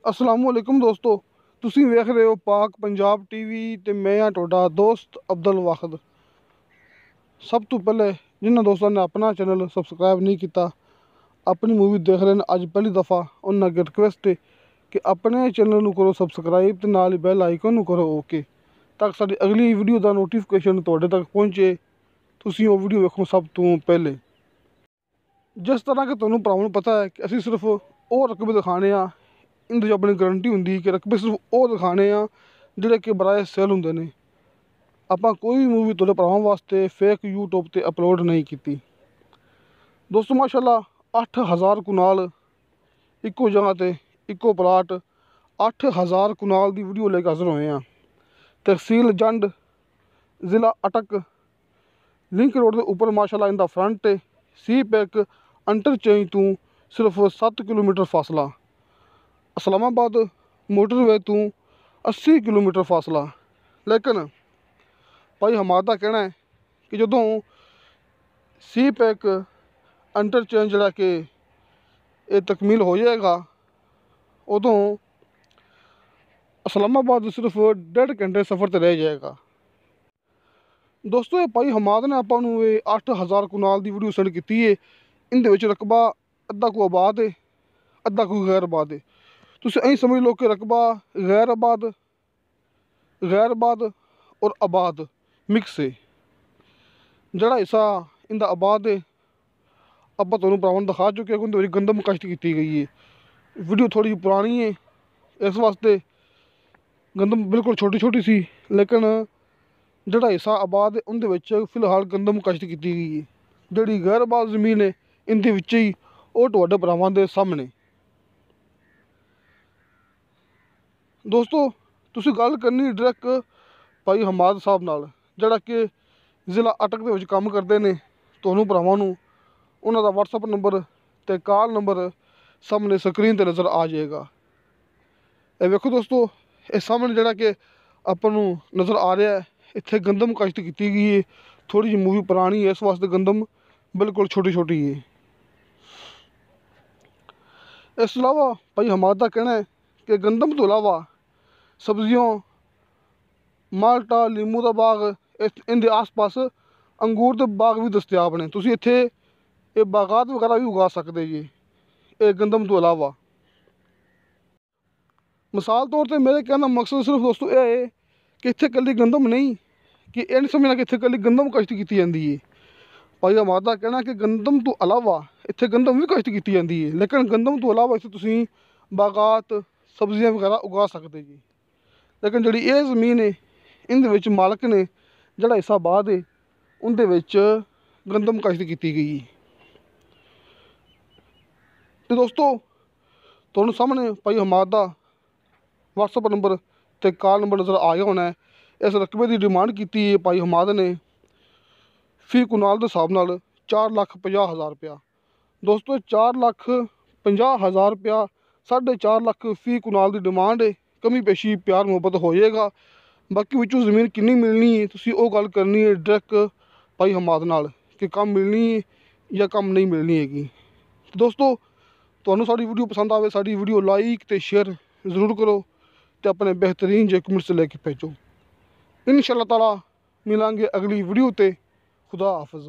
असलामुअलैकुम दोस्तों, तुसी वेख रहे हो पाक पंजाब टीवी ते मैं हाँ तुहाडा दोस्त अब्दुल वाहिद। सब तो पहले जिन्होंने दोस्तों ने अपना चैनल सबसक्राइब नहीं किया, अपनी मूवी देख रहे हैं अज पहली दफ़ा, उन्होंने अगे रिक्वेस्ट है कि अपने चैनल को करो सबसक्राइब तो नाल बैल आइकन करो ओके, ताकि साडी अगली वीडियो का नोटिफिकेशन तुहाडे तक पहुँचे, तुसी वो वीडियो वेखो सब तो पहले। जिस तरह कि तुहानू भरावां नू पता है कि असीं सिर्फ वो रकबे दिखाने आ, इंदे अपनी गारंटी होंगी कि रकबे सिर्फ वो दिखाने आ जिहड़े कि बराए सेल होंदे ने। आपां कोई भी मूवी तुहाडे भरावां वास्ते फेक यूट्यूब ते अपलोड नहीं की। दोस्तों माशाअल्लाह 8000 कुनाल इक्को जगह ते इक्को प्लाट 8000 कुनाल की वीडियो लेके हाजिर होए हैं। तहसील जंड, ज़िला अटक, लिंक रोड के उपर माशाअल्लाह इनका फ्रंट है। सी पैक इंटरचेंज तो सिर्फ 7 किलोमीटर फासला, इस्लामाबाद मोटरवे तो 80 किलोमीटर फासला। लेकिन भाई हमारा कहना है कि जदों सी पैक इंटरचेंज जरा कि ये तकमील हो जाएगा, उदों इस्लामाबाद सिर्फ 1.5 घंटे सफ़र तो रह जाएगा। दोस्तों ये भाई हमाद ने आपां नूं 8000 कुनाल की वीडियो सेंड की है। इनदे विच रकबा अद्धा को आबाद है, अद्धा को गैरआबाद है। तुसीं ऐं समझ लो कि रकबा गैरआबाद और आबाद मिक्स है। जड़ा हिस्सा इंदा आबाद है आपां तुहानूं भरावां नूं दिखा चुके हैं, उहदे विच गंदम काश्त की गई है। वीडियो थोड़ी पुरानी है, इस वास्ते गंदम बिल्कुल छोटी छोटी सी, लेकिन जड़ा हिस्सा आबाद है उहदे विच फिलहाल गंदम काश्त की गई है। जिहड़ी गैरआबाद जमीन है इंदे विच ही वो तुहाडे भरावां दे सामने। दोस्तों तुसीं गल करनी डायरैक्ट भाई हमाद साहब नाल, जड़ा कि ज़िला अटक दे विच काम करते हैं। तुहानूं भरावां नूं उन्हां दा WhatsApp नंबर ते कॉल नंबर सामने स्क्रीन ते नज़र आ जाएगा। ये वेखो दोस्तों, ये सामने जड़ा कि आपां नूं नज़र आ रहा है, इत्थे गंदम काश्त की गई है। थोड़ी जी मूवी पुरानी है, इस वास्ते गंदम बिल्कुल छोटी छोटी है। इस अलावा भाई हमारा कहना है कि गंदम तो अलावा सब्जियों, माल्टा, लीमू का बाग, इनके आस पास अंगूर के बाग भी दस्तियाब ने। तुसीं इत्थे ये बागात वगैरह भी उगा सकते जी, ये गंदम तो अलावा। मिसाल तौर पर मेरे कहने का मकसद सिर्फ दोस्तों यह है कि इत्थे कल्ली गंदम नहीं, कि यह नहीं समझना कि इत्थे कल्ली गंदम काश्त की जाती है। भाई हमारा कहना कि गंदम तो अलावा इत्थे गंदम भी काश्त की जाती है, लेकिन गंदम तो अलावा इत्थे तुसीं बागात, सब्जियां वगैरह उगा सकते जी। लेकिन जिहड़ी ये जमीन है इहदे विच मालक ने जिहड़ा हिस्सा आबाद है उहदे विच गंदम काश्त की गई। तो दोस्तों तुहानूं सामने भाई हमाद दा WhatsApp नंबर ते कॉल नंबर नज़र आ गया होना है। इस रकबे की डिमांड की है भाई हमाद ने फी कुनाल के हिसाब नाल 4,50,000 रुपया। दोस्तों 4,50,000 रुपया, 4.5 लाख फी कुनाल की डिमांड है। कमी पेशी प्यार मुहब्बत हो जाएगा। बाकी विचों जमीन कितनी मिलनी है तुसीं वो गल करनी है डायरैक्ट भाई हमाद नाल कि कम मिलनी है या कम नहीं मिलनी हैगी। दोस्तों तुहानूं साडी वीडियो पसंद आवे, साडी वीडियो लाइक ते शेयर जरूर करो ते अपने बेहतरीन जे कमेंट्स लेके भेजो। इंशाअल्लाह ताला मिलांगे अगली वीडियो ते। खुदा हाफिज़।